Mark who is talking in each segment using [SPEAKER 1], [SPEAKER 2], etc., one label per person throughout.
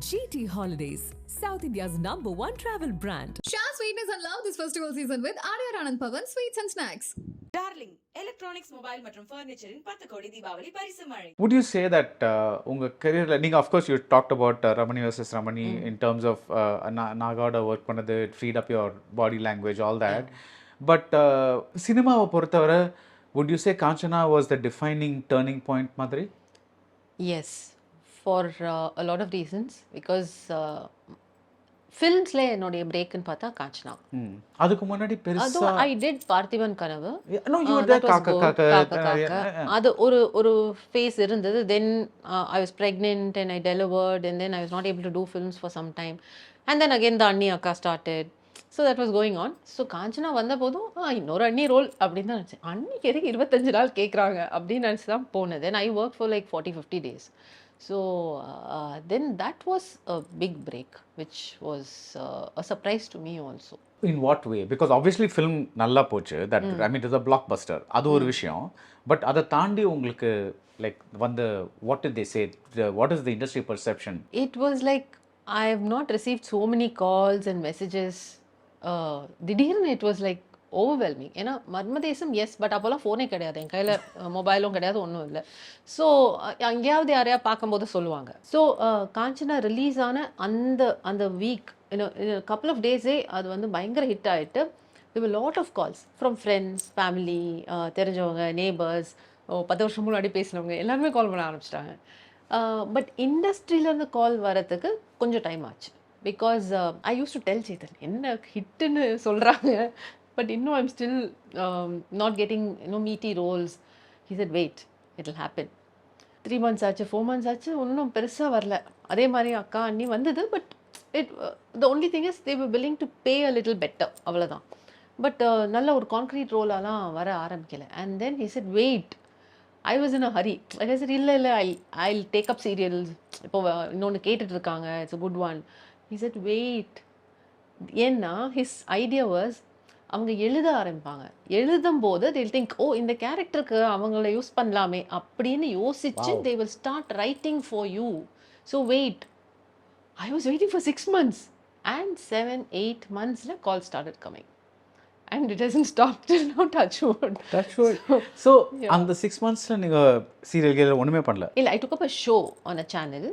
[SPEAKER 1] GT Holidays, South India's #1 travel brand.
[SPEAKER 2] Share sweetness and love this festival season with Arya Anand Pavan Sweets and Snacks.
[SPEAKER 3] Darling, electronics, mobile மற்றும் furniture in 10 கோடி தீபாவளி பரிசு மழை.
[SPEAKER 4] Would you say that உங்க career நீங்க of course you talked about Ramani versus Ramani in terms of Nagaoda work பண்ணது, it freed up your body language, all that. But சினிமாவை பொறுத்தவரை would you say Kanchana was the defining turning point மாதிரி?
[SPEAKER 5] Yes, for a lot of reasons. Because filmsல என்னோட பிரேக்னு பார்த்தா காஞ்சனா.
[SPEAKER 4] அதுக்கு முன்னாடி பெருசா
[SPEAKER 5] I did Parthiban கனவு.
[SPEAKER 4] No, you were there காக்க.
[SPEAKER 5] அது ஒரு phase இருந்தது. Then I was pregnant and I delivered and then I was not able to do films for some time. And then again the அண்ணி அக்கா started. So that was going on. So Kanchana வந்த போதும் இன்னொரு அண்ணி role அப்படின்னு தான் நினச்சேன். அன்னைக்கு எதுக்கு 25 நாள் கேட்குறாங்க அப்படின்னு நினச்சி தான் போனது. Then I worked for like 40-50 days. So then that was a big break, which was a surprise to me also.
[SPEAKER 4] In what way? Because obviously film நல்லா போச்சு. That I mean it is a blockbuster. அது ஒரு விஷயம். But அதை தாண்டி உங்களுக்கு like what did they say? What is the industry perception?
[SPEAKER 5] It was like I have not received so many calls and messages. திடீர்னு it was like overwhelming. ஏன்னா Marmadesam yes but அப்போல்லாம் ஃபோனே கிடையாது, என் கையில் மொபைலும் கிடையாது, ஒன்றும் இல்லை. ஸோ எங்கேயாவது யாரையா பார்க்கும்போது சொல்லுவாங்க. ஸோ காஞ்சனா ரிலீஸ் ஆன அந்த வீக் கப்புள் ஆஃப் டேஸே அது வந்து பயங்கர ஹிட் ஆகிட்டு there were lot of calls from friends, family, தெரிஞ்சவங்க, neighbors, 10 வருஷம் முன்னாடி பேசினவங்க எல்லாருமே கால் பண்ண ஆரம்பிச்சிட்டாங்க. பட் இண்டஸ்ட்ரியிலேருந்து கால் வரத்துக்கு கொஞ்சம் டைம் ஆச்சு. Because I use to tell Chetan என்ன ஹிட்டுன்னு சொல்கிறாங்க, but I'm still not getting meaty roles. He said wait, it will happen. 3 months ஆச்சு, 4 months ஆச்சு, ஒன்றும் பெருசாக வரல. அதே மாதிரி அக்கா அண்ணி வந்தது. But the only thing is they were willing to pay a little better, அவ்வளோதான். பட் நல்ல ஒரு கான்க்ரீட் ரோலாலாம் வர ஆரம்பிக்கல. And then he said wait. I was in a hurry. Like I said இல்லை I'll take up serials. இப்போ இன்னொன்று கேட்டுட்டு இருக்காங்க, it's a good one. He said wait. ஏன்னா his idea was அவங்க எழுத ஆரம்பிப்பாங்க. எழுதும் போது they'll think இந்த கேரக்டருக்கு அவங்கள யூஸ் பண்ணலாமே அப்படின்னு யோசிச்சு they will start writing for you. So wait. I was waiting for 6 months and 7-8 months call started coming. And it hasn't stopped till now, touch wood.
[SPEAKER 4] So அந்த 6 monthsல நீங்க சீரியல் கேல ஒண்ணுமே பண்ணல? இல்ல,
[SPEAKER 5] I took up a show on a channel.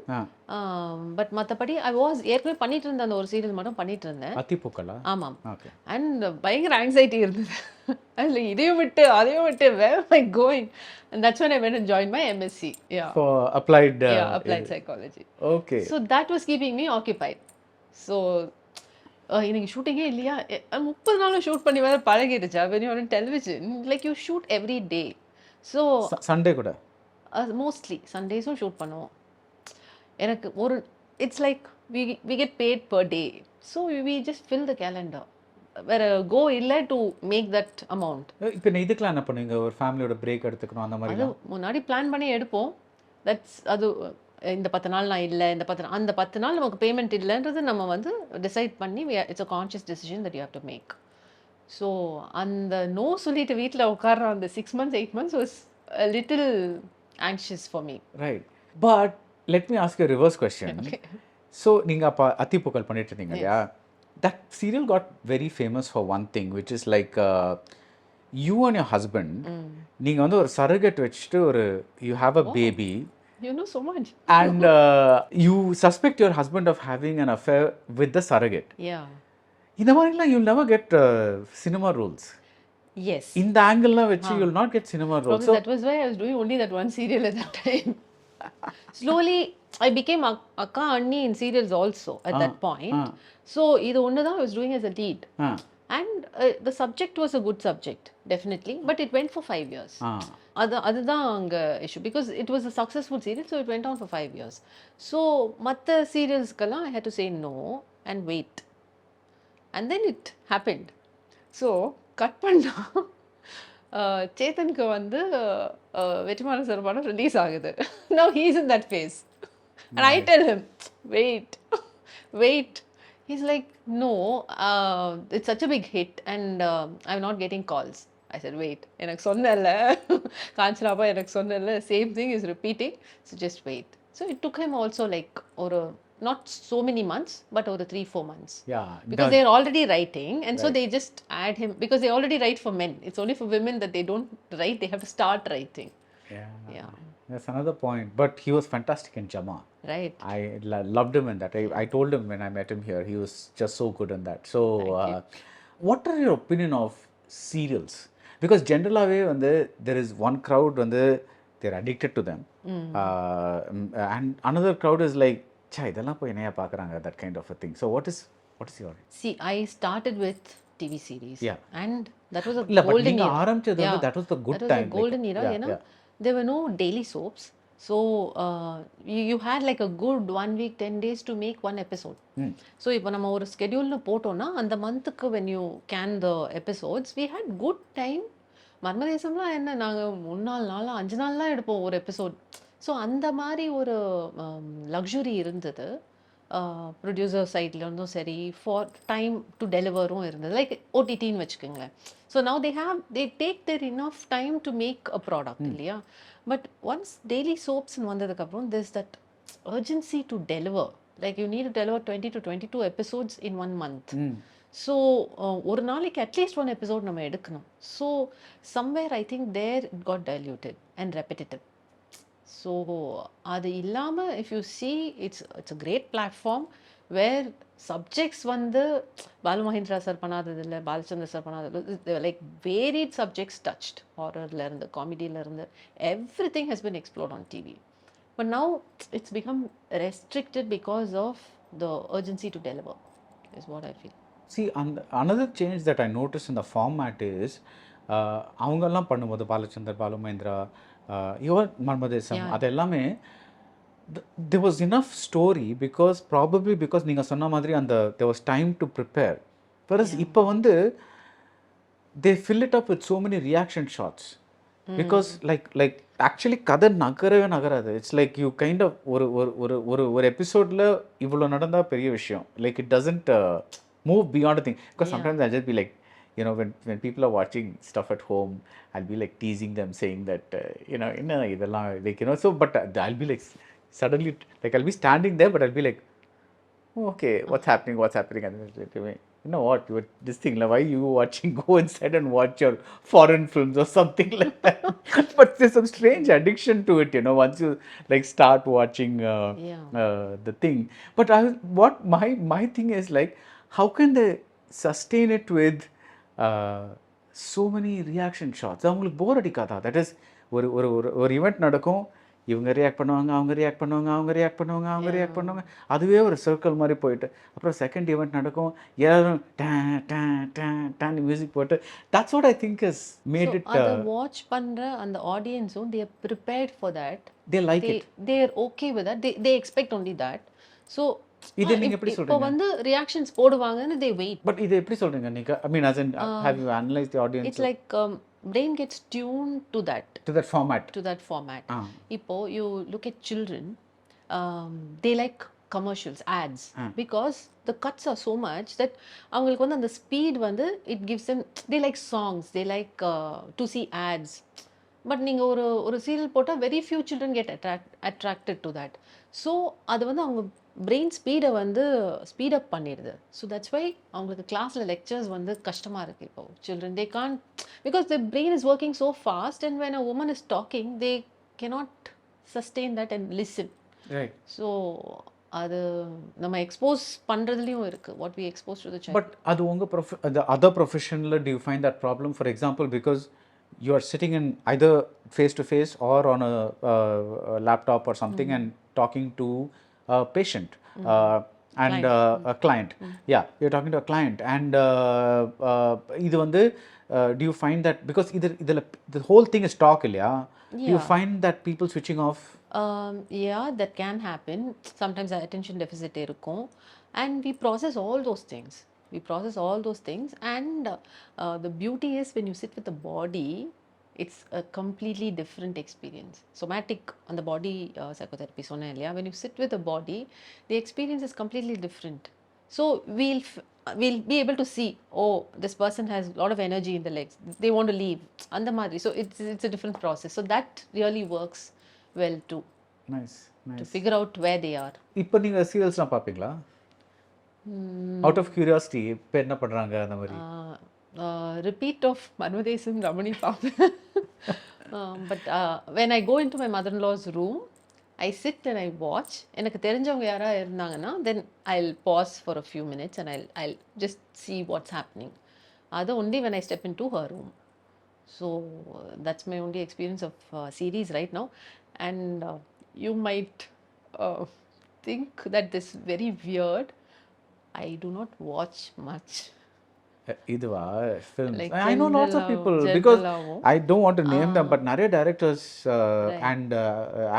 [SPEAKER 5] But மத்தபடி I was ஏற்கனவே பண்ணிட்டு இருந்த அந்த ஒரு சீரியல் மட்டும் பண்ணிட்டு இருந்தேன்.
[SPEAKER 4] அத்திப்பூக்களா?
[SPEAKER 5] ஆமாம். அண்ட் பயங்கர ஆங்ஸைட்டி இருந்தது. அதுல இதையும் விட்டு அதையும் விட்டு where am I going? And that's when I went and joined my MSc.
[SPEAKER 4] For applied
[SPEAKER 5] psychology.
[SPEAKER 4] Okay.
[SPEAKER 5] So that was keeping me occupied. So எனக்கு ஷூட்டிங்கே இல்லையா, 30 நாளும் ஷூட் பண்ணி வேறு பழகிடுச்சா. when you're on television like you shoot every day. So
[SPEAKER 4] Sunday கூட
[SPEAKER 5] mostly சண்டேஸும் shoot பண்ணுவோம். எனக்கு ஒரு it's like we get paid per day. So we just fill the calendar. வேற கோ இல்லை டு மேக் தட் அமௌண்ட்.
[SPEAKER 4] இப்போ இதுக்கெலாம் என்ன பண்ணுவீங்க? ஒரு ஃபேமிலியோட பிரேக் எடுத்துக்கணும் அந்த மாதிரி?
[SPEAKER 5] அது முன்னாடி பிளான் பண்ணி எடுப்போம். தட்ஸ் அது இந்த 10 நாள் நான் இல்லை, அந்த 10 நாள் நமக்கு பேமெண்ட் இல்லைன்றது நம்ம வந்து டிசைட் பண்ணி it's a conscious decision that you have to make. So அந்த நோ சொல்லிட்டு வீட்டில் உட்கார்ற அந்த 6 months 8 months was a little anxious for me.
[SPEAKER 4] Right. But let me ask you a reverse question. Okay. So நீங்கள் அப்போ அத்திப்பூக்கள் பண்ணிட்டு இருந்தீங்க இல்லையா? That serial got very famous for one thing, which is like you and your husband நீங்கள் வந்து ஒரு surrogate வச்சுட்டு you have a baby.
[SPEAKER 5] You know so much.
[SPEAKER 4] And you suspect your husband of having an affair with the surrogate.
[SPEAKER 5] Yeah.
[SPEAKER 4] இந்த மாதிரிலாம் you'll never get cinema roles.
[SPEAKER 5] Yes.
[SPEAKER 4] In the angle which you'll not get cinema roles.
[SPEAKER 5] So that was why I was doing only that one serial at that time. Slowly I became akka anni in serials also at that point. So idu onnu da I was doing as a lead. And the subject was a good subject, definitely, but it went for 5 years. அதுதான் அங்கே issue. Because it was a successful serial. So it went on for 5 years. So மற்ற சீரியல்ஸ்க்கெல்லாம் I hate to say no and wait. And then it happened. So cut பண்ணால் சேத்தனுக்கு வந்து வெற்றிமாறன் சர்பானம் release ஆகுது. Now he is in that phase. And I tell him wait. He's like, no, it's such a big hit and I'm not getting calls. I said, wait, எனக்கு சொன்னல காஞ்சனாப்பா எனக்கு சொன்னல, same thing is repeating, so just wait. So it took him also like ஒரு not so many months, but over 3-4 months.
[SPEAKER 4] Yeah,
[SPEAKER 5] Because they're already writing, and so
[SPEAKER 4] Right.
[SPEAKER 5] they just add him, because they already write for men. It's only for women that they don't write, they have to start writing. Yeah.
[SPEAKER 4] That's another point. But he was fantastic in Jama.
[SPEAKER 5] Right.
[SPEAKER 4] I loved him in that. I told him when I met him here, he was just so good in that. So, what are your opinion of serials? Because generally, there is one crowd when they're addicted to them, and another crowd is like, "Chai, idella poi enaya paakranga," that kind of a thing. So, what is your?
[SPEAKER 5] See, I started with TV series.
[SPEAKER 4] Yeah.
[SPEAKER 5] And that was a
[SPEAKER 4] இல்ல, but
[SPEAKER 5] golden
[SPEAKER 4] நீங்க
[SPEAKER 5] era.
[SPEAKER 4] ஆரம்பிச்சது வந்து that was the good
[SPEAKER 5] that was
[SPEAKER 4] time.
[SPEAKER 5] a golden era.
[SPEAKER 4] yeah,
[SPEAKER 5] You know,
[SPEAKER 4] yeah.
[SPEAKER 5] there were no daily soaps. So you had like a good 1 week, 10 days to make one episode. So இப்போ நம்ம ஒரு ஸ்கெடியூல்னு போட்டோம்னா அந்த மந்த்துக்கு when you can the episodes, we had good time. மர்மதேசம்லாம் என்ன, நாங்கள் 3-4 நாள் 5 நாள்லாம் எடுப்போம் ஒரு எபிசோட். ஸோ அந்த மாதிரி ஒரு லக்ஸுரி இருந்தது. ப்ரொடியூசர் சைட்லேருந்தும் சரி, ஃபார் டைம் டு டெலிவரும் இருந்தது, லைக் ஓடிடின்னு வச்சுக்கோங்களேன். So now they take their enough time to make a product இல்லையா. பட் ஒன்ஸ் டெய்லி சோப்ஸ்ன்னு வந்ததுக்கப்புறம் this that urgency to deliver, like you need to deliver 20 to 22 episodes in 1 month. So ஒரு நாளைக்கு at least 1 episode நம்ம எடுக்கணும். So somewhere I think there it got diluted and repetitive. So அது இல்லாமல் if you see, it's a great platform where subjects வந்து Balu Mahendra sir பண்ணாதது இல்லை, Balachander sir பண்ணாதது, லைக் வேரிட் சப்ஜெக்ட்ஸ் டச்ட், ஹாரர்லேருந்து காமெடியிலேருந்து everything has been explored on TV. But now it's become restricted because of the urgency to deliver, is what I feel.
[SPEAKER 4] See, another change that I noticed in the format is அவங்கெல்லாம் பண்ணும்போது பாலச்சந்தர், பாலு மகேந்திரா, யுவன் மர்மதேசம், அது எல்லாமே there was enough story because நீங்கள் சொன்ன மாதிரி அந்த there was time to prepare. Whereas இப்போ வந்து they fill it up with so many reaction shots. Because like actually கதை நகராது. It's like you kind of ஒரு எபிசோடில் இவ்வளோ நடந்தால் பெரிய விஷயம். Like it doesn't move beyond thing. Because sometimes I just be like, you know, when people are watching stuff at home, I'll be like teasing them, saying that you know, இதெல்லாம் like, you know, so but I'll be like suddenly, like I'll be standing there, but I'll be like, oh, okay, what's happening, and then like, you know what, you this thing, like, why you watching, go inside and watch your foreign films or something like that. But there's some strange addiction to it, you know, once you like start watching the thing. But what my thing is like, how can they sustain it with so many reaction shots? அவங்களுக்கு போர் அடிக்காதா? That is ஒரு event நடக்கும், இவங்க react பண்ணுவாங்க, அவங்க react பண்ணுவாங்க, அவங்க react பண்ணுவாங்க, அவங்க ரியாக்ட் பண்ணுவாங்க, அதுவே ஒரு சர்க்கிள் மாதிரி போயிட்டு அப்புறம் செகண்ட் ஈவெண்ட் நடக்கும், எல்லாரும் டான் மியூசிக் போட்டு, that's what I think is made it.
[SPEAKER 5] அதை வாட்ச் பண்ணுற அந்த ஆடியன்ஸும் they are prepared for that.
[SPEAKER 4] they like it.
[SPEAKER 5] they are okay with that. they expect only that. So
[SPEAKER 4] இது நீங்க எப்படி
[SPEAKER 5] இப்போ
[SPEAKER 4] சொல்றீங்க?
[SPEAKER 5] வந்து ரியாக்ஷன்ஸ் போடுவாங்கன்னு they wait.
[SPEAKER 4] பட் இது எப்படி சொல்றீங்க நீங்க? I mean, as in, have you analyzed the audience?
[SPEAKER 5] It's like brain gets tuned to that format. இப்போ you look at children, they like commercials, ads, because the cuts are so much that அவங்களுக்கு வந்து அந்த speed வந்து it gives them, they like songs, they like to see ads. But நீங்கள் ஒரு serial போட்டால் very few children get attracted to that. So அது வந்து அவங்க பிரெயின் ஸ்பீடை வந்து ஸ்பீடப் பண்ணிடுது. ஸோ தட்ஸ் வை அவங்களுக்கு கிளாஸில் லெக்சர்ஸ் வந்து கஷ்டமாக இருக்குது. இப்போ children they can, because the brain is working so fast, and when a woman is talking they cannot sustain that and listen. So அது நம்ம எக்ஸ்போஸ் பண்ணுறதுலையும் இருக்குது, what we expose to the child.
[SPEAKER 4] But அது உங்கள் other ப்ரொஃபஷனில் do you find that problem? For example, because you are sitting in either face to face or on a laptop or something and talking to a patient and a client. Yeah, you're talking to a client, and இது வந்து do you find that because இதுல the whole thing is talk இல்லையா? Do you find that people switching off?
[SPEAKER 5] Yeah, that can happen. Sometimes attention deficit இருக்கும், and we process all those things. And the beauty is when you sit with the body, it's a completely different experience. Somatic on the body psychotherapy சொன்னேன் இல்லையா, when you sit with the body, the experience is completely different. So we'll be able to see, oh, this person has a lot of energy in the legs, they want to leave, அந்த மாதிரி. So it's a different process. So that really works well too.
[SPEAKER 4] Nice.
[SPEAKER 5] to figure out where they are.
[SPEAKER 4] இப்போ நீங்கள் சீரியல்ஸ்லாம் பார்ப்பீங்களா? Out of curiosity இப்போ என்ன பண்ணுறாங்க அந்த மாதிரி?
[SPEAKER 5] Repeat of Manvadesam Ramani பார்ப்பேன். But when I go into my mother-in-law's room, I sit and I watch. எனக்கு தெரிஞ்சவங்க யாராவது இருந்தாங்கன்னா then I'll pause for a few minutes and I'll just see what's happening. அது only when I step into her room. So that's my only experience of series right now. And you might think that this is very weird. I do not watch much.
[SPEAKER 4] இதுவா films?
[SPEAKER 5] Like
[SPEAKER 4] I know lots of people because I don't want to name them, but நிறைய directors and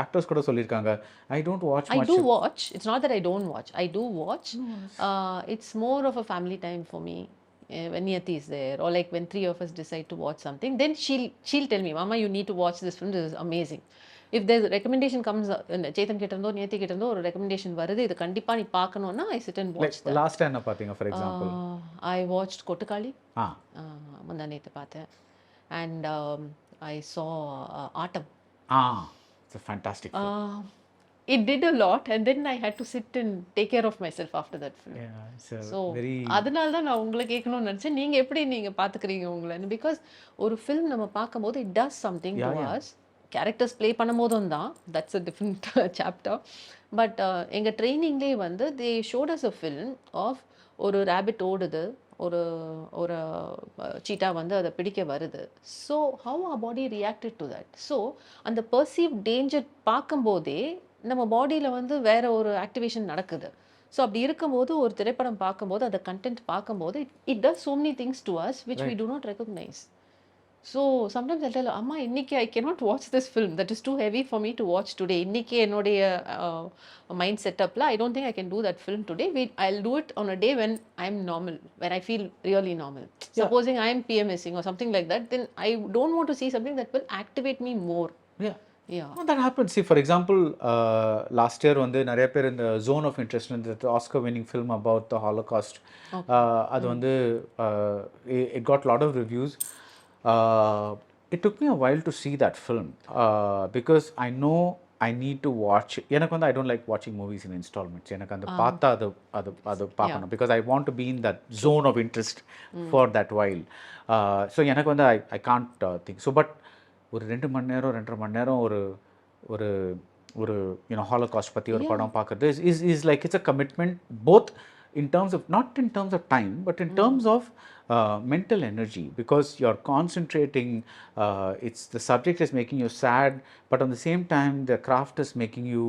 [SPEAKER 4] actors கூட சொல்லியிருக்காங்க I don't watch
[SPEAKER 5] I
[SPEAKER 4] much.
[SPEAKER 5] do watch. It's not that I don't watch. I do watch. It's more of a family time for me. When Niyati is there, or like when three of us decide to watch something, then she'll tell me, Mama, you need to watch this film. This is amazing. If there's a recommendation comes, Chetan கிட்ட இருந்தோ Niyati கிட்ட இருந்தோ ஒரு recommendation வருது, இது கண்டிப்பா நீ பார்க்கணும்னா I sit and watch that.
[SPEAKER 4] Last time என்ன பார்த்தீங்க for example?
[SPEAKER 5] I watched Kotukali.
[SPEAKER 4] Ah.
[SPEAKER 5] முந்தா நேத்து பார்த்தேன். And I saw Autumn.
[SPEAKER 4] It's a fantastic film.
[SPEAKER 5] It did a lot and then I had to sit and take care of myself after that film.
[SPEAKER 4] Yeah, it's a
[SPEAKER 5] So
[SPEAKER 4] very
[SPEAKER 5] அதனால தான் நான் உங்களை கேட்கணும்னு நினைச்சேன். நீங்க எப்படி நீங்க பாத்துக்கிறீங்க உங்களை? Because ஒரு film நம்ம பார்க்கும்போது it does something to us. Characters play பண்ணும்போதும் தான், that's a different chapter. But எங்க ட்ரைனிங்லேயே வந்து they showed us a film of ஒரு rabbit ஓடுது, ஒரு ஒரு சீட்டா வந்து அதை பிடிக்க வருது. So how our body reacted to that. So அந்த perceived danger பார்க்கும்போதே நம்ம பாடியில் வந்து வேற ஒரு ஆக்டிவேஷன் நடக்குது. ஸோ அப்படி இருக்கும்போது ஒரு திரைப்படம் பார்க்கும்போது அந்த கண்டென்ட் பார்க்கும்போது it does so many things to us which we do not recognize. So sometimes I'll tell அம்மா இன்னைக்கு I cannot watch this film, that is too heavy for me to watch today. இன்னைக்கு என்னுடைய mind செட்டப்பில் I don't think I can do that film today. I'll do it on a day when I'm normal, when I feel really normal. Supposing I'm PMSing or something like that, then I don't want to see something that will activate me more.
[SPEAKER 4] Yeah, that happens. See, for example, last year வந்து நிறைய பேர் இந்த zone of interest in the Oscar winning film about the Holocaust, அது வந்து it got a lot of reviews. It took me a while to see that film because I know I need to watch. எனக்கு வந்து I don't like watching movies in installments. எனக்கு அந்த பார்த்தா அது பார்க்கணும் because I want to be in that zone of interest for that while. So எனக்கு வந்து I can't think so. But ஒரு 2 மணி நேரம் 2.5 மணி நேரம் ஒரு ஹாலோகாஸ்ட் பற்றி ஒரு படம் பார்க்குறது is like it's a commitment both in terms of not in terms of time but in terms of mental energy because you're concentrating. It's the subject is making you sad but on the same time the craft is making you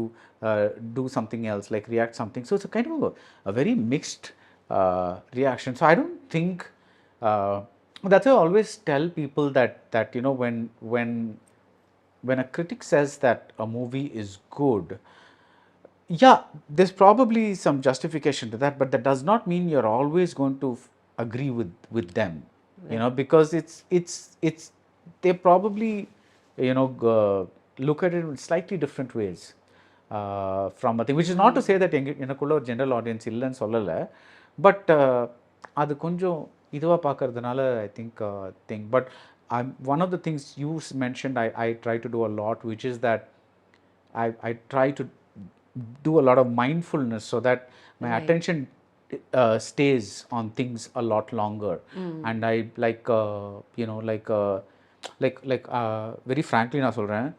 [SPEAKER 4] do something else like react something. So it's a kind of a very mixed reaction. So I don't think that's why I always tell people that you know when a critic says that a movie is good, yeah, there's probably some justification to that, but that does not mean you're always going to agree with them, you know, because it's they probably look at it in slightly different ways from a thing, which is not to say that எனக்குள்ள ஒரு general audience இல்லைன்னு சொல்லலை, but அது கொஞ்சம் இதுவாக பார்க்கறதுனால I think but one of the things you mentioned I try to do a lot, which is that I try to do a lot of mindfulness so that my attention stays on things a lot longer. And I like very frankly நான் சொல்கிறேன்,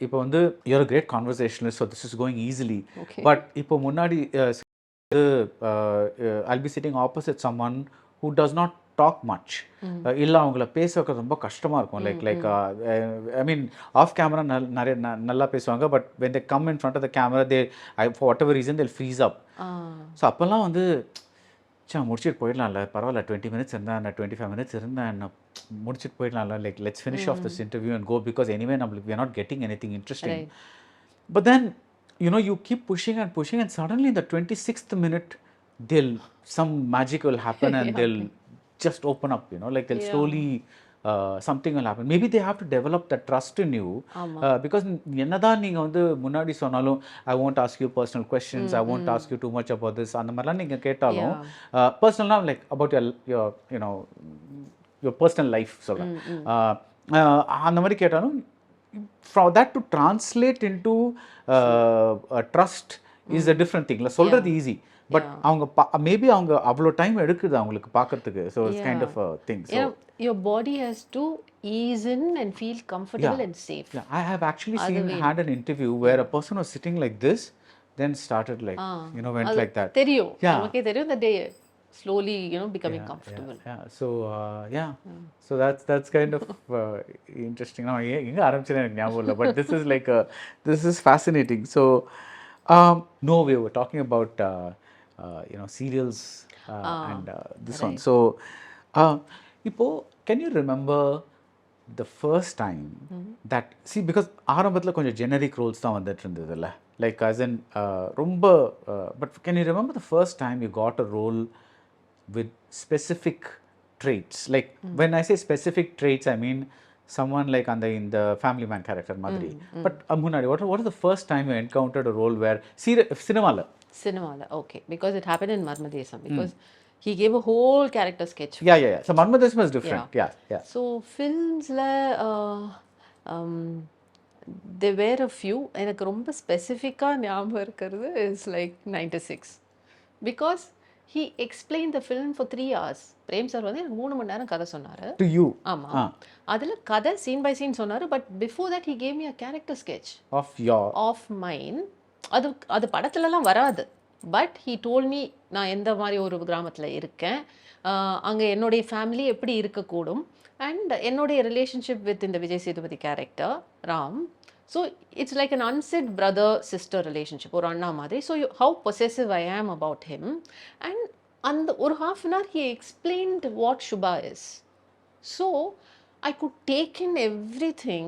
[SPEAKER 4] இப்போ வந்து you're a great conversationalist so this is going easily. But இப்போ முன்னாடி I'll be sitting opposite someone who does not talk much. இல்லை அவங்கள பேச வைக்கிறது ரொம்ப கஷ்டமாக இருக்கும். Like I mean off camera நிறைய நல்லா பேசுவாங்க but when they come in front of the camera they for whatever reason they'll freeze up. So அப்போல்லாம் வந்து முடிச்சுட்டு போயிடலாம்ல, பரவாயில்ல 20 minutes இருந்தேன், நான் 25 minutes இருந்தேன், நான் முடிச்சுட்டு போயிடலாம்ல, like let's finish off this interview and go because anyway we are not getting anything interesting. But then you keep pushing and suddenly in the 26th minute some magic will happen and they'll just open up, like they'll slowly something will happen. Maybe they have to develop that trust in you because என்னதான் நீங்க வந்து முன்னாடி சொன்னாலும் I won't ask you personal questions, I won't ask you too much about this, அந்த மாதிரிலாம் நீங்க கேட்டாலும் personal like about your personal life சொல்றேன், அந்த மாதிரி கேட்டாலும் for that to translate into trust is a different thing. La சொல்றது easy, but அவங்க maybe அவங்க அவ்வளோ டைம் எடுக்குது அவங்களுக்கு பார்க்கறதுக்கு. So it's kind of a thing. So
[SPEAKER 5] your body has to ease in and feel comfortable and safe.
[SPEAKER 4] Yeah, I have actually had an interview where a person was sitting like this, then started like, went like that.
[SPEAKER 5] தெரியும் நமக்கே தெரியும் that they slowly becoming comfortable.
[SPEAKER 4] So so that's kind of interesting. Now எங்க ஆரம்பிச்சேன்னு எனக்கு ஞாபகம் இல்லை, but this is fascinating. So no, we were talking about serials and this one. So இப்போ can you remember the first time that, see, because ஆரம்பத்தில் கொஞ்சம் generic roles தான் வந்துட்டு இருந்ததுல்ல, like as in ரொம்ப but can you remember the first time you got a role with specific traits? Like when I say specific traits, I mean someone like in the Family Man character madri. But munadi, what is the first time you encountered a role where cinema,
[SPEAKER 5] okay, because it happened in Marmadesam, because he gave a whole character sketch.
[SPEAKER 4] Yeah. So Marmadesam is different. Yeah.
[SPEAKER 5] So films there were a few. எனக்கு ரொம்ப ஸ்பெசிஃபிக்காக ஞாபகம் இருக்கிறது is like 96, because he explained the film for 3 hours. Prem sir வந்து எனக்கு 3 மணி நேரம் கதை சொன்னார்.
[SPEAKER 4] To you?
[SPEAKER 5] ஆமாம். அதில் கதை சீன் பை சீன் சொன்னார். But before that he gave me a character sketch of mine. அது படத்துலலாம் வராது. பட் he told me நான் எந்த மாதிரி ஒரு கிராமத்தில் இருக்கேன், அங்கே என்னுடைய ஃபேமிலி எப்படி இருக்கக்கூடும், அண்ட் என்னுடைய ரிலேஷன்ஷிப் வித் இந்த Vijay Sethupathi character Ram. So it's like an unset brother sister relationship, ஒரு அண்ணா மாதிரி. ஸோ ஹவு பொசெசிவ் ஐ ஆம் அபவுட் ஹிம். அண்ட் அந்த ஒரு half an hour he explained what Shubha is. So I could take in everything.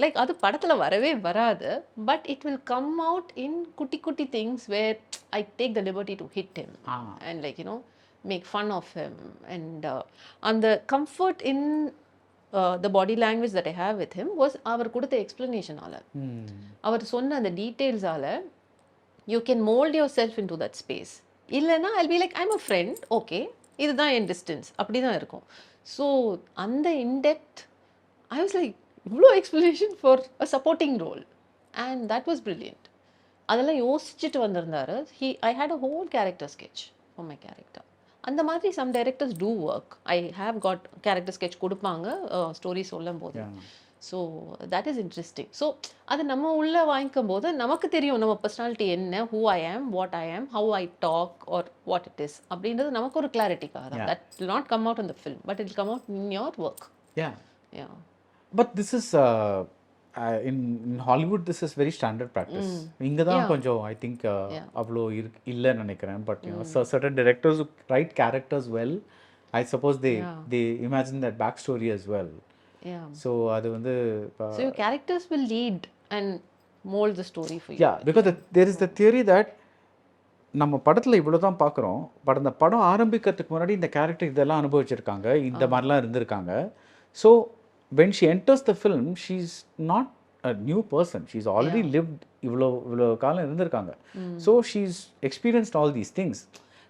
[SPEAKER 5] Like அது படத்தில் வரவே வராது, but it will come out in குட்டி things where I take the liberty to hit him and make fun of him. And the comfort in the body language that I have with him was அவர் கொடுத்த எக்ஸ்பிளனேஷனால, அவர் சொன்ன அந்த டீட்டெயில்ஸால you can mold yourself into that space. இல்லைன்னா I'll be like, I'm a friend, okay, இதுதான் என் distance, அப்படி தான் இருக்கும். So அந்த in depth I was like, இவ்வளோ explanation for a supporting role, and that was brilliant. அதெல்லாம் யோசிச்சுட்டு வந்திருந்தார். I had a whole character sketch for my character. அந்த மாதிரி some directors do work. I have got character sketch கொடுப்பாங்க story சொல்லும் போது. So that is interesting. So அது நம்ம உள்ளே வாங்கிக்கும் போது நமக்கு தெரியும் நம்ம பர்சனாலிட்டி என்ன, ஹூ ஐ ஆம், what I am, how I talk or what it is அப்படின்றது நமக்கு ஒரு கிளாரிட்டிக்காக தான். That will not come out in the film, but it will come out in your work.
[SPEAKER 4] But this is in Hollywood, this is very standard practice. இங்க தான் கொஞ்சம் I think அவ்வளோ இல்லைன்னு நினைக்கிறேன். But certain directors who write characters well, I suppose they imagine that backstory as well. So அது வந்து
[SPEAKER 5] so your characters will lead and mold the story for you.
[SPEAKER 4] Because there is the theory that நம்ம படத்தில் இவ்வளோ தான் பார்க்குறோம், but அந்த படம் ஆரம்பிக்கிறதுக்கு முன்னாடி இந்த கேரக்டர் இதெல்லாம் அனுபவிச்சிருக்காங்க, இந்த மாதிரிலாம் இருந்திருக்காங்க. So when she enters the film, she's not a new person. She's already lived இவ்வளோ காலம் இருந்திருக்காங்க. So she's experienced all these things.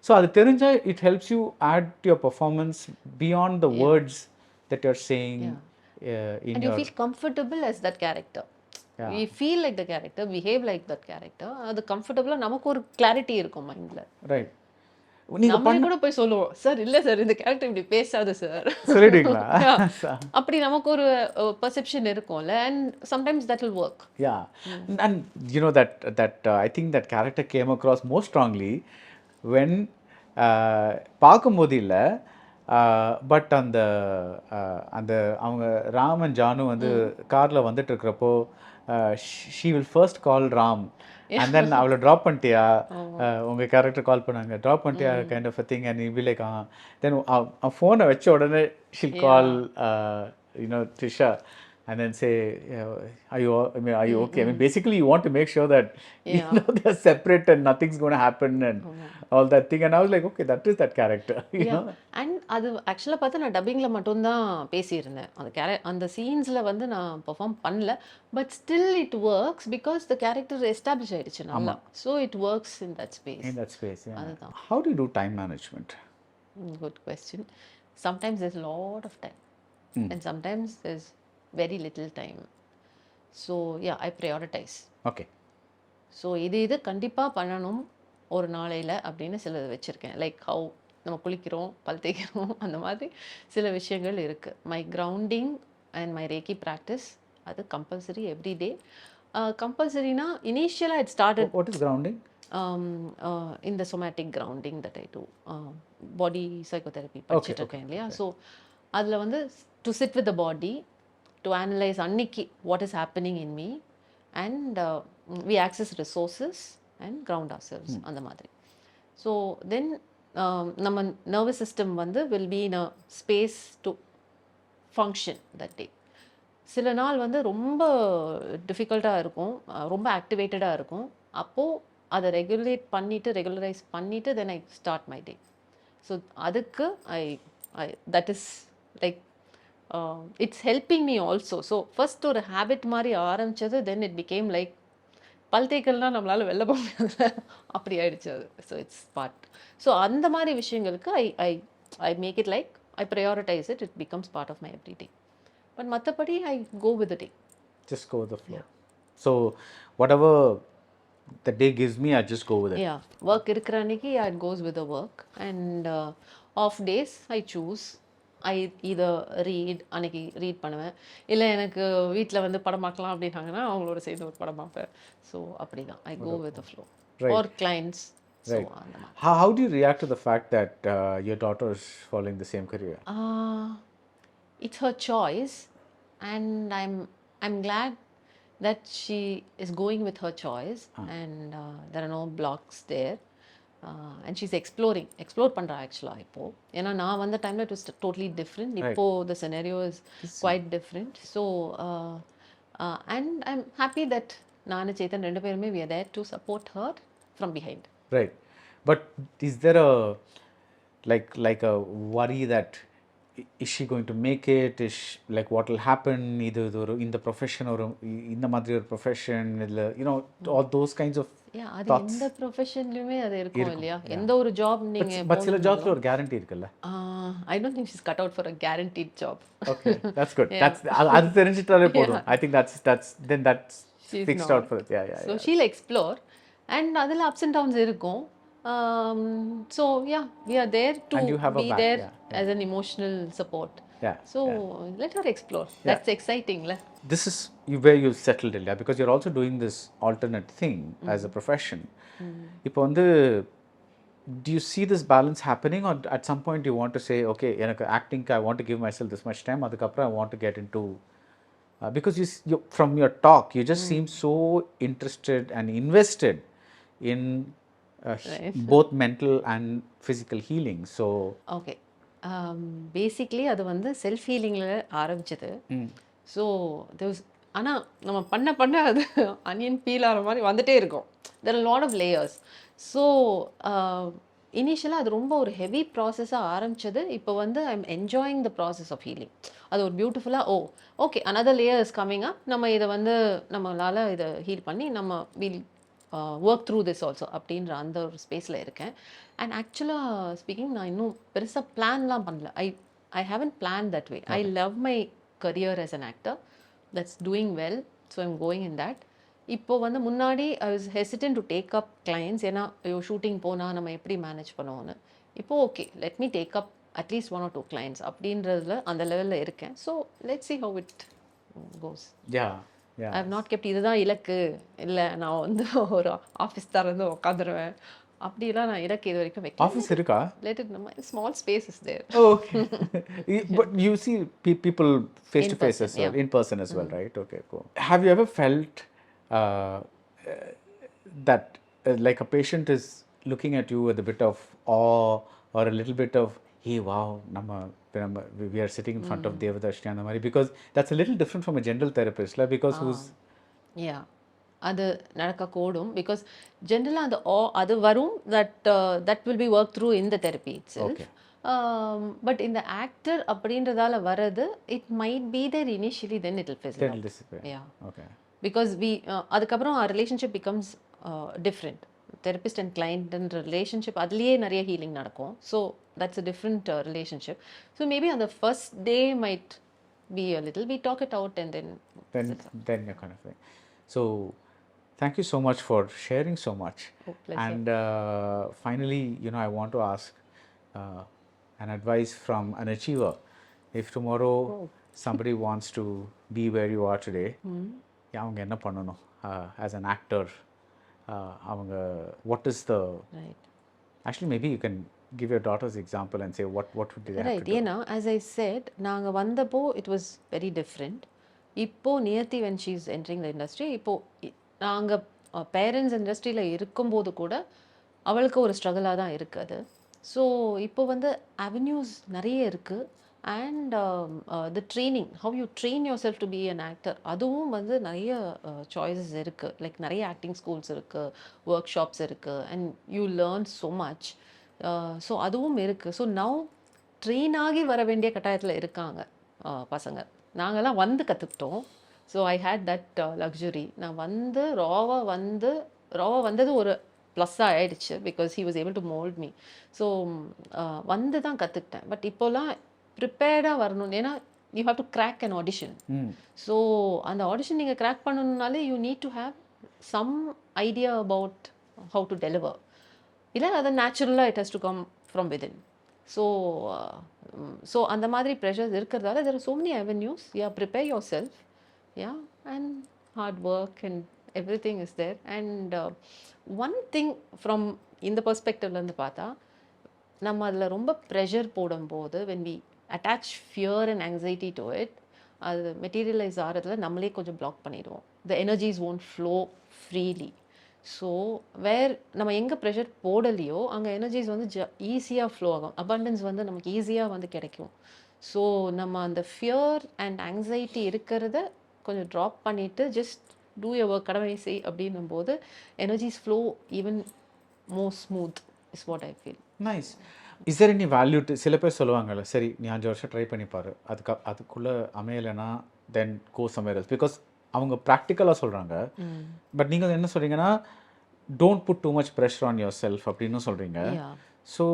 [SPEAKER 4] So அது தெரிஞ்சா it helps you add to your performance beyond the words that you're saying.
[SPEAKER 5] And you feel comfortable as that character. We feel like the character, behave like that character. அது கம்ஃபர்டபுளாக நமக்கு ஒரு clarity இருக்கும் மைண்டில்.
[SPEAKER 4] Right.
[SPEAKER 5] நம்மளே கூட போய் சொல்லுவோம், சார் இல்லை சார் இந்த கேரக்டர் இப்படி பேசாது சார்
[SPEAKER 4] சொல்லிடுங்களா?
[SPEAKER 5] அப்படி நமக்கு ஒரு பர்செப்ஷன் இருக்கும்ல. And sometimes that will work.
[SPEAKER 4] And you know that I think that character came across most strongly when பார்க்கும்போது இல்லை, பட் அந்த அவங்க ராம் அண்ட் ஜானு வந்து காரில் வந்துட்டு இருக்கிறப்போ she will first call Ram and then அவளை ட்ராப் பண்ணிட்டியா, உங்கள் கேரக்டர் கால் பண்ணாங்க, ட்ராப் பண்ணிட்டியா kind of a thing. And be like then ஃபோனை வச்ச உடனே she'll call Trisha and then say, are you okay? I mean, basically you want to make sure that they're separate and nothing's going to happen and all that thing. And I was like, okay, that is that character, you know.
[SPEAKER 5] And அது ஆக்சுவலாக பார்த்தா நான் டப்பிங்கில் மட்டும்தான் பேசியிருந்தேன். அந்த சீன்ஸில் வந்து நான் perform பண்ணல. But still it works because the character establish ஆயிடுச்சு நல்லா. So it works in that space.
[SPEAKER 4] அதுதான். How do you do time management?
[SPEAKER 5] Good question. Sometimes there's a lot of time and sometimes there's very little time. So yeah I prioritise.
[SPEAKER 4] Okay.
[SPEAKER 5] So இது கண்டிப்பாக பண்ணணும் ஒரு நாளையில் அப்படின்னு சிலது வச்சுருக்கேன். Like how நம்ம குளிக்கிறோம், பல் தேய்க்கிறோம், அந்த மாதிரி சில விஷயங்கள் இருக்குது. My grounding and my reiki practice அது கம்பல்சரி எவ்ரிடே. கம்பல்சரினா இனிஷியலாக it started
[SPEAKER 4] what is grounding?
[SPEAKER 5] இந்த somatic grounding that I do body psychotherapy படிச்சுட்டு இருக்கேன் இல்லையா. ஸோ அதில் வந்து to sit with the body, to analyse அன்னைக்கு what is happening in me and we access resources and ground ourselves அந்த மாதிரி. So then நம்ம நர்வஸ் சிஸ்டம் வந்து will be in a space to function that day. சில நாள் வந்து ரொம்ப டிஃபிகல்ட்டாக இருக்கும், ரொம்ப ஆக்டிவேட்டடாக இருக்கும். அப்போது அதை ரெகுலரைஸ் பண்ணிவிட்டு then I start my day. So அதுக்கு I that is like it's helping me also. So first ஒரு ஹேபிட் மாதிரி ஆரம்பித்தது, தென் இட் பிகேம் லைக் பல் தேய்க்கல்னால் நம்மளால் வெளில போக முடியாது அப்படி ஆயிடுச்சு அது. So it's part. ஸோ அந்த மாதிரி விஷயங்களுக்கு I I I make it like I prioritise it becomes part of my everyday. But மற்றபடி I go with the day.
[SPEAKER 4] Just go with the flow. So whatever the day gives me, I just go with it.
[SPEAKER 5] Yeah, work இருக்கிற அன்னைக்கு it goes with the work and off days I choose. I இதை அன்னைக்கு read பண்ணுவேன். இல்லை எனக்கு வீட்டில் வந்து படம் பார்க்கலாம் அப்படின்னாங்கன்னா அவங்களோட சேர்ந்து ஒரு படம் பார்ப்பேன். ஸோ அப்படி தான் I go with the flow. Or clients. So அந்த மாதிரி.
[SPEAKER 4] How do you react to the fact that your daughter is following the same career?
[SPEAKER 5] It's her choice and I'm glad that she is going with her choice and there are no blocks there and she's explore பண்றா ஆக்சுவலாக இப்போது. ஏன்னா நான் வந்த டைமில் it was totally different. இப்போது the scenario is quite different. So and I'm happy that நான் சேத்தன் ரெண்டு பேருமே we are there to support her from behind.
[SPEAKER 4] Right. But is there a like a worry that is she going to make it? Like what will happen? Either in the profession or in the மாதிரி ஒரு profession, you know, all those kinds of
[SPEAKER 5] அது எந்த ப்ரொஃபஷன்லயுமே அது இருக்கும் இல்லையா. எந்த ஒரு job நீங்க
[SPEAKER 4] but சில ஜாப்ல ஒரு கேரண்டி இருக்குல்ல.
[SPEAKER 5] I don't think she's cut out for a guaranteed job.
[SPEAKER 4] Okay, that's good. That's அது தெரிஞ்சிட்டாலே போதும். I think that's fixed out for it. Yeah.
[SPEAKER 5] So she'll explore and அதில் ups and downs இருக்கும். So yeah, we are there to be there as an emotional support. So let her explore. That's exciting la.
[SPEAKER 4] This is where you settled in, because you're also doing this alternate thing as a profession. இப்போ வந்து do you see this balance happening, or at some point you want to say okay, எனக்கு acting I want to give myself this much time, அதுக்கப்புறம் I want to get into because you from your talk you just seem so interested and invested in both mental and physical healing. So
[SPEAKER 5] okay, basically அது வந்து self ஹீலிங்கில் ஆரம்பிச்சது. So ஆனால் நம்ம பண்ண அது onion feel ஆகிற மாதிரி வந்துட்டே இருக்கும். There are lot of layers. So இனிஷியலாக அது ரொம்ப ஒரு ஹெவி ப்ராசஸாக ஆரம்பிச்சது. இப்போ வந்து I am enjoying the process of healing. அது ஒரு பியூட்டிஃபுல்லாக okay another layer is coming up, நம்ம இதை வந்து நம்மளால் இதை ஹீல் பண்ணி நம்ம will work through this also அப்படின்ற அந்த ஒரு ஸ்பேஸில் இருக்கேன். அண்ட் ஆக்சுவலாக ஸ்பீக்கிங் நான் இன்னும் பெருசாக பிளான்லாம் பண்ணல. I haven't plan that way. I love my career as an actor, that's doing well. So I'm going in that. இப்போது வந்து முன்னாடி I was hesitant to take up clients. ஏன்னா ஐயோ ஷூட்டிங் போனால் நம்ம எப்படி மேனேஜ் பண்ணுவோன்னு. இப்போது okay let me take up at least 1 or 2 clients அப்படின்றதுல அந்த லெவலில் இருக்கேன். So let's see how it goes. I have not kept இதுதான் இலக்கு, இல்லை நான் வந்து ஒரு ஆஃபீஸ் திறந்து உட்காந்துருவேன் அப்படிலாம் நான் இலக்கு இது வரைக்கும் வைக்க.
[SPEAKER 4] ஆஃபீஸ் இருக்கா?
[SPEAKER 5] லெட் இட் நம்ம small space is there.
[SPEAKER 4] Okay. But you see people face to face as well, in person as well, right? Okay, cool. Have you ever felt that like a patient is looking at you with a bit of awe or a little bit of hey wow we are sitting in front of Devadarshini and Mari, because that's a little different from a general therapist like, because who's
[SPEAKER 5] அது நடக்கக்கூடும். Because ஜென்ரலாக அந்த அது வரும் that will be work through in the therapy itself. But இந்த actor அப்படின்றதால வர்றது it might be there initially, then it will physical. Because அதுக்கப்புறம் relationship becomes different. Therapist and கிளைண்ட்ன்ற ரிலேஷன்ஷிப் அதுலேயே நிறைய ஹீலிங் நடக்கும். So that's a different relationship. So maybe அந்த first day might be a little, we talk it out and then
[SPEAKER 4] then you're kind of thing. So thank you so much for sharing so much.
[SPEAKER 5] pleasure.
[SPEAKER 4] And finally, I want to ask an advice from an achiever. If tomorrow somebody wants to be where you are today, அவங்க என்ன பண்ணணும் as an actor? அவங்க what is the
[SPEAKER 5] right.
[SPEAKER 4] Actually, maybe you can give your daughter's example and say what would they have
[SPEAKER 5] Right,
[SPEAKER 4] to do?
[SPEAKER 5] ஏன்னா as I said, நாங்கள் வந்தப்போ it was very different. இப்போ நியத்தி when she is entering the industry, இப்போ நாங்கள் parents இண்டஸ்ட்ரியில் இருக்கும்போது கூட அவளுக்கு ஒரு ஸ்ட்ரகிளாக தான் இருக்குது. ஸோ இப்போ வந்து அவென்யூஸ் நிறைய இருக்குது. And the training, how you train your self to be an actor, அதுவும் வந்து நிறைய சாய்ஸஸ் இருக்குது. லைக் நிறைய ஆக்டிங் ஸ்கூல்ஸ் இருக்குது, ஒர்க் ஷாப்ஸ் இருக்குது, and you learn so much. So அதுவும் இருக்குது. ஸோ நவ் ட்ரெயின் ஆகி வர வேண்டிய கட்டாயத்தில் இருக்காங்க பசங்க. நாங்கள்லாம் வந்து கற்றுக்கிட்டோம். So I hate that luxury. நான் வந்து ராவாக வந்தது ஒரு ப்ளஸ்ஸாக ஆயிடுச்சு, because he was able to mould me. So வந்து தான் கற்றுக்கிட்டேன். பட் இப்போலாம் ப்ரிப்பேர்டாக வரணும். ஏன்னா you have to crack an audition. So அந்த ஆடிஷன் நீங்கள் கிராக் பண்ணணுன்னாலே you need to have some idea about how to deliver. இல்லை அது நேச்சுரலாக it has to come from within. So அந்த மாதிரி ப்ரெஷர்ஸ் இருக்கிறதால there are so many avenues. Yeah, prepare yourself. Yeah, and hard work and everything is there. And one thing from இந்த பெர்ஸ்பெக்டிவ்லேருந்து பார்த்தா, நம்ம அதில் ரொம்ப ப்ரெஷர் போடும்போது when we attach fear and anxiety to it, அது மெட்டீரியலைஸ் ஆகிறதுல நம்மளே கொஞ்சம் பிளாக் பண்ணிடுவோம். the energies won't flow freely. So நம்ம எங்கே ப்ரெஷர் போடலையோ அங்கே எனர்ஜிஸ் வந்து ஈஸியாக ஃப்ளோ ஆகும். அபண்டன்ஸ் வந்து நமக்கு ஈஸியாக வந்து கிடைக்கும். ஸோ நம்ம அந்த ஃபியர் அண்ட் ஆங்ஸைட்டி இருக்கிறத கொஞ்சம் ட்ராப் பண்ணிவிட்டு ஜஸ்ட் டூ யுவர் ஒர்க், கடமை செய் அப்படின்னும் போது energies flow even more smooth is what I feel.
[SPEAKER 4] Nice. Is there any value to, சில பேர் சொல்லுவாங்கல்ல, சரி நீ 5 வருஷம் ட்ரை பண்ணிப்பாரு, அதுக்குள்ளே அமையலைன்னா then go somewhere else, because அவங்க ப்ராக்டிக்கலாக சொல்கிறாங்க. பட் நீங்கள் என்ன சொல்கிறீங்கன்னா, don't put too much pressure on yourself அப்படின்னு சொல்கிறீங்க. So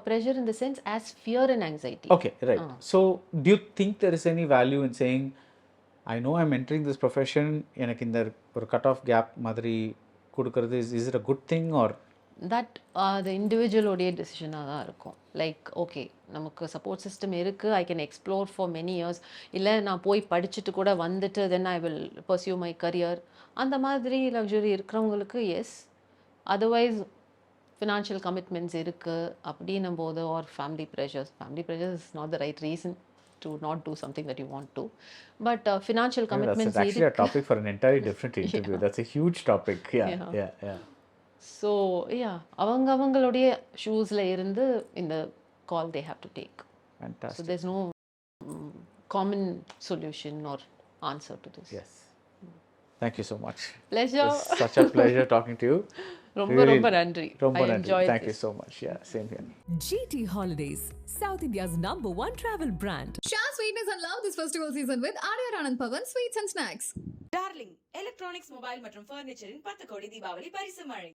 [SPEAKER 5] pressure in the sense as fear and anxiety.
[SPEAKER 4] Okay, right. So do you think there is any value in saying I know I'm entering this profession, எனக்கு இந்த ஒரு cut off gap மாதிரி கொடுக்கறது is it a good thing or
[SPEAKER 5] that அது இண்டிவிஜுவலோடைய டெசிஷனாக தான் இருக்கும். Like okay, நமக்கு சப்போர்ட் சிஸ்டம் இருக்குது, I can explore for many years. இல்லை நான் போய் படிச்சுட்டு கூட வந்துட்டு then I will pursue my career. அந்த மாதிரி லக்ஸுரி இருக்கிறவங்களுக்கு எஸ். அதர்வைஸ் ஃபினான்ஷியல் கமிட்மெண்ட்ஸ் இருக்குது அப்படின்னும் போது, or family pressures is not the right reason to not do something that you want to, but financial commitments.
[SPEAKER 4] That's actually a topic for an entirely different interview. Yeah. That's a huge topic. Yeah.
[SPEAKER 5] So அவங்களுடைய ஷூஸ்ல இருந்து இந்த call they have to take.
[SPEAKER 4] Fantastic.
[SPEAKER 5] So there's no common solution or answer to this.
[SPEAKER 4] Yes. Thank you so much.
[SPEAKER 5] Pleasure.
[SPEAKER 4] It's such a pleasure talking to you.
[SPEAKER 5] ரொம்ப நன்றி. I enjoyed
[SPEAKER 4] Thank
[SPEAKER 5] this.
[SPEAKER 4] you so much. Yeah, same here.
[SPEAKER 1] GT Holidays, South India's #1 travel brand.
[SPEAKER 2] Share sweetness and love this festival season with Arya Anand Pavan Sweets and Snacks.
[SPEAKER 3] Darling electronics mobile மற்றும் ஃபர்னிச்சரின் 10 கோடி தீபாவளி பரிசு மழை.